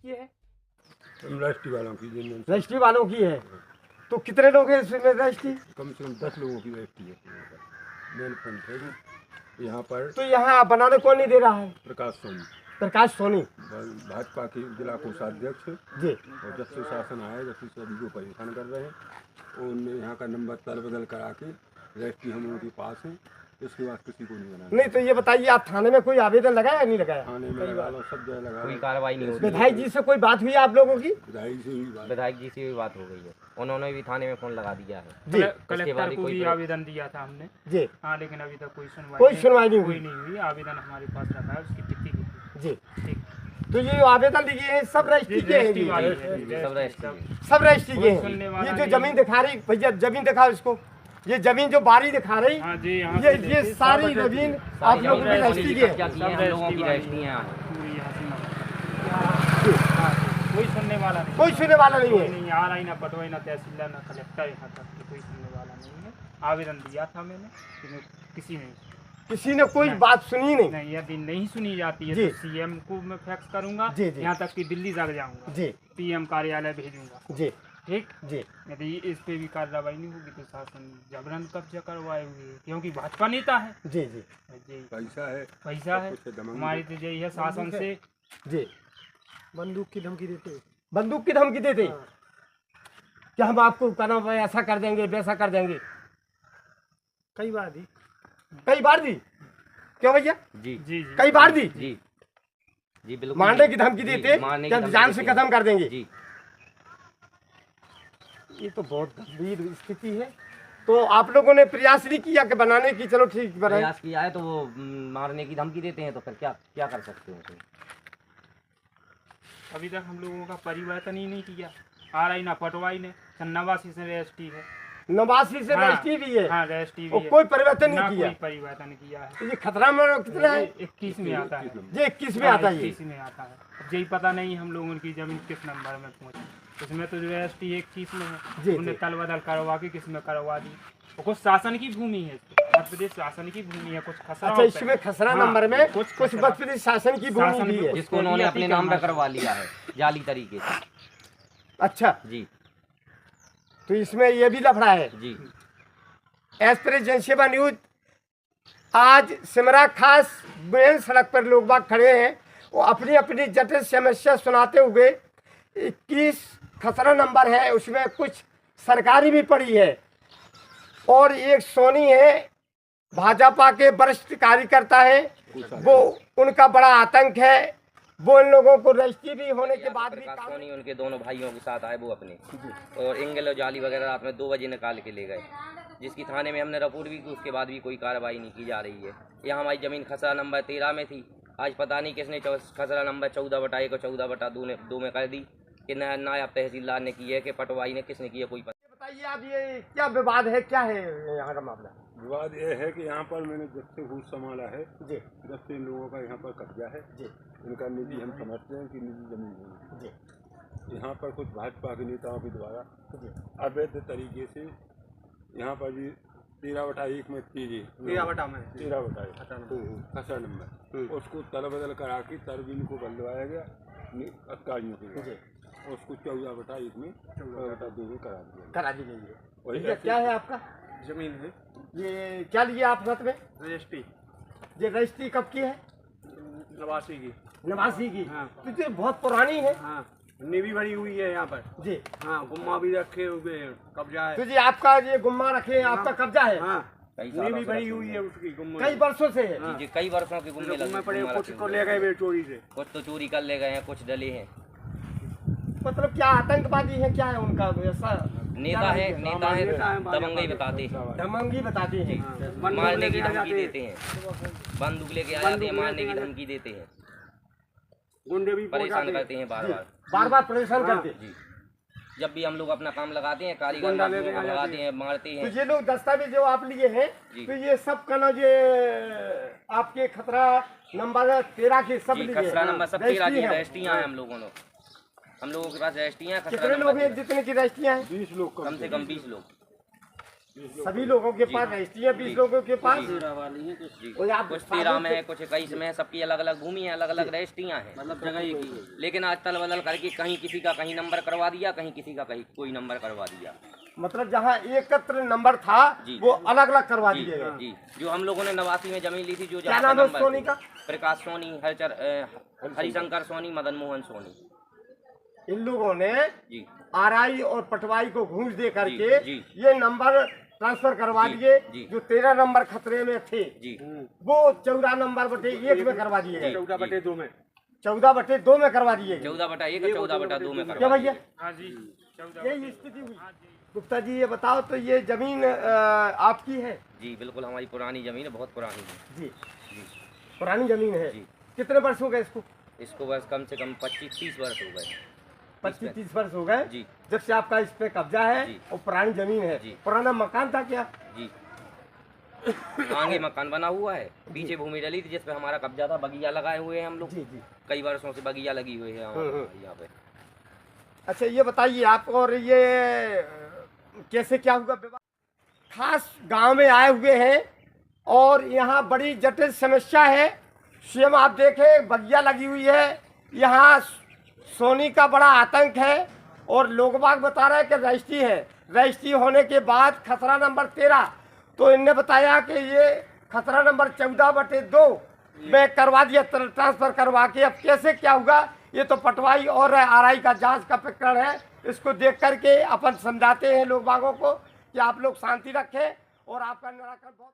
किसकी है? रजिस्ट्री वालों की। रजिस्ट्री वालों की है। तो कितने लोग हैं इसमें रजिस्ट्री? कम से कम 10 लोगों की रजिस्ट्री है मेन फ्रंट है यहाँ पर। तो यहाँ बनाने कौन नहीं दे रहा है? प्रकाश सोनी। प्रकाश सोनी भाजपा के जिला कोषाध्यक्ष जी। और जब से शासन आया जब से सभी को परेशान कर रहे हैं। उनने यहाँ का नंबर तल बदल करा के रजिस्ट्री हम लोगों के पास है, इसके बाद किसी को नहीं बनाना। नहीं तो ये बताइए, आप थाने में कोई आवेदन लगाया या नहीं लगाया? थाने में लगा लो, सब जगह लगा, कोई कार्रवाई नहीं हुई। विधायक जी से कोई बात हुई आप लोगों की? विधायक से हुई बात। विधायक जी से भी बात हो गई है, उन्होंने भी थाने में फोन लगा दिया है जी। कलेक्टर को भी आवेदन दिया था हमने जी। हाँ, लेकिन अभी तक कोई सुनवाई नहीं कोई नहीं हुई। आवेदन हमारे पास रखा है, उसकी तिथि की जी। ठीक। तो ये आवेदन दिए हैं सब रजिस्ट्री के हैं जी? सब रजिस्ट्री के हैं। ये जो जमीन दिखा रही भैया, जमीन दिखाओ इसको, ये जमीन जो बारी दिखा रही हाँ जी, ये सारी जमीन आप लोगों की रजिस्ट्री की है? हम लोगों की रजिस्ट्रियाँ कोई सुनने वाला नहीं, कोई सुनने वाला नहीं है। नहीं आ रहा ही ना पटवाई ना तहसीलदार ना कलेक्टर, यहाँ तक कोई सुनने वाला नहीं है। आवेदन दिया था मैंने, किसी ने कोई बात सुनी नहीं। यदि नहीं सुनी जाती है तो सीएम को मैं फैक्स करूंगा, यहाँ तक कि दिल्ली तक जाऊंगा जी, पीएम कार्यालय भेजूंगा जी। ठीक जी। यदि इस पे भी कार्रवाई नहीं होगी तो शासन जबरन कब्जा करवाए हुए, क्योंकि भाजपा नेता है जी जी जी, पैसा है हमारी तो यही है शासन से जी। बंदूक की धमकी देते कि हम आपको करना ऐसा कर देंगे वैसा कर देंगे। कई बार दी क्यों भैया? जी जी कई बार दी जी जी बिल्कुल। मारने की धमकी देते क्या जान से खत्म कर देंगे जी। ये तो बहुत गंभीर स्थिति है। तो आप लोगों ने प्रयास नहीं किया कि बनाने की? चलो ठीक बनाए, प्रयास किया है तो वो मारने की धमकी देते हैं, तो फिर क्या कर सकते हैं? अभी तक हम लोगों का परिवर्तन ही नहीं किया। आ रही ना पटवाई ने, 89 से रजिस्ट्री है, 89 से रजिस्ट्री भी है। हाँ रजिस्ट्री भी है, कोई परिवर्तन नहीं किया। कोई परिवर्तन किया है। तो ये खतरा में कितना है? 21 में आता है। ये 21 में आता है। 21 में आता है। अब यही पता नहीं हम लोगों की जमीन किस नंबर में पहुंची। उसमें तो रजिस्ट्री 21 में है, उन्हें तल बदल करवा के किस में करवा दी। कुछ शासन की भूमि है, मध्य प्रदेश शासन की भूमि है, कुछ खसरा। अच्छा, इसमें खसरा नंबर में कुछ मध्य प्रदेश शासन की भूमि भी है, जिसको उन्होंने अपने नाम पे करवा लिया है जाली तरीके से। अच्छा जी। तो इसमें ये भी लफड़ा है जी। एस पर जनसेवा न्यूज आज सिमरा खास मेन सड़क पर लोग बाग खड़े हैं, वो अपनी अपनी जटिल समस्या सुनाते हुए 21 खसरा नंबर है, उसमें कुछ सरकारी भी पड़ी है और एक सोनी है भाजपा के वरिष्ठ कार्यकर्ता है, वो उनका बड़ा आतंक है। वो इन लोगों को रजिस्ट्री भी होने के बाद भी सोनी उनके दोनों भाइयों के साथ आए वो अपने, और इंगल और जाली वगैरह रात में 2 बजे निकाल के ले गए, जिसकी थाने में हमने रिपोर्ट भी की, उसके बाद भी कोई कार्रवाई नहीं की जा रही है। यहाँ हमारी ज़मीन खसरा नंबर 13 में थी, आज पता नहीं किसने खसरा नंबर 14/1 और 14/2 में कर दी कि नायब तहसीलदार ने की है कि पटवाई ने किसने की है कोई पता। बताइए आप, ये क्या विवाद है, क्या है यहाँ का मामला? विवाद ये है कि यहाँ पर मैंने जब से हुश संभाला है जी, जब से इन लोगों का यहाँ पर कब्जा है जी, इनका निजी हम समझते हैं कि निजी जमीन है जी। यहाँ पर कुछ भाजपा के नेताओं के द्वारा अवैध तरीके से यहाँ पर भी 13/1 में 13/1 खसरा नंबर उसको तल बदल करा के तरबीन को बदलवाया गया अधिकारियों के लिए, उसको 14/1 में 14/2 में करा दी गई है। क्या है आपका? जमीन है। ये क्या लिया आप हाथ में? रजिस्ट्री। ये रजिस्ट्री कब की है? 89 की। हाँ। तो ये बहुत पुरानी है। हाँ, भी भरी हुई है यहाँ पर जी। हाँ, गुम्मा भी रखे हुए, कब्जा है। तो जी आपका ये गुम्मा रखे, आपका कब्जा है? हाँ, भी भरी हुई है उसकी गुम्मा, कई वर्षों से है। जी, कई वर्षों के गुम्मे पड़े, कुछ को ले गए चोरी से, कुछ तो चोरी कर ले गए हैं, कुछ डले हैं। मतलब क्या आतंकवादी है, क्या है उनका ऐसा? नेता है दबंगई बताते हैं, दबंगी बताते हैं, मारने की धमकी देते हैं, बंदूक लेके आ जाते हैं, मारने की धमकी देते हैं, गुंडे भी परेशान करते हैं बार बार परेशान करते हैं। जी। जब भी हम लोग अपना काम लगाते हैं, कारीगर लगाते हैं, मारते हैं। तो ये लोग दस्तावेज जो आप लिए हैं, तो ये सब का ना ये आपके खतरा नंबर 13 के सब लिए? खसरा नंबर सब 13 की रजिस्ट्रियाँ हैं हम लोगों के पास रजिस्ट्रियाँ। कितने लोग हैं जितने की रजिस्ट्रियाँ हैं? 20 लोग, कम से कम 20 लोग। सभी लोगों के पास रजिस्ट्री है, 20 लोगों के पास। जी और आप कुछ 13 में है, कुछ 21 में है, सबकी अलग अलग भूमि है, अलग अलग रजिस्ट्रियाँ हैं, मतलब जगह एक ही है। लेकिन आज तल बदल करके कहीं किसी का कहीं नंबर करवा दिया, कहीं किसी का कहीं कोई नंबर करवा दिया। मतलब जहाँ एकत्र नंबर था जी। वो अलग अलग करवा जी दिए गए। जी जो हम लोगों ने 89 में जमीन ली थी, जो क्या जहाँ नाम पे है नंबर सोनी थे, का? प्रकाश सोनी, हरिशंकर सोनी, मदन मोहन सोनी। इन लोगों ने जी आरआई और पटवाई को घूस दे करके जी। ये नंबर ट्रांसफर करवा जी, दिए। जी। जो 13 नंबर खतरे में थे जी वो 14 नंबर बटे 1 में करवा दिए गए। 14/2 में 14/2 में करवा दिए गए। 14/1 और 14/2 में क्या करवा भैया दिए। हाँ जी 14 यही स्थिति हुई। गुप्ता जी ये बताओ तो ये जमीन आपकी है? जी बिल्कुल हमारी पुरानी जमीन है, बहुत पुरानी है। जी जी पुरानी जमीन है। जी। कितने वर्ष हो गए इसको? इसको बस कम से कम 25-30 वर्ष हो गए। 25-30 वर्ष हो गए जी जब से आपका इस पे कब्जा है जी। और पुरानी जमीन है। जी। पुराना मकान था क्या? जी आगे मकान बना हुआ है, पीछे भूमि डली थी जिसपे हमारा कब्जा था, बगिया लगाए हुए हैं हम लोग। जी जी। कई वर्षों से बगिया लगी हुई है यहाँ पे। अच्छा ये बताइए आप, और ये कैसे क्या हुआ विवाद? खास गांव में आए हुए हैं और यहाँ बड़ी जटिल समस्या है। स्वयं आप देखें बगिया लगी हुई है, यहाँ सोनी का बड़ा आतंक है और लोग बाग बता रहे हैं कि रजिस्ट्री है। रजिस्ट्री होने के बाद खतरा नंबर 13, तो इनने बताया कि ये खतरा नंबर 14/2 में करवा दिया ट्रांसफर करवा के। अब कैसे क्या होगा ये तो पटवाई और आरआई का जांच का प्रकरण है। इसको देख करके अपन समझाते हैं लोग बागों को कि आप लोग शांति रखें और आपका निराकरण बहुत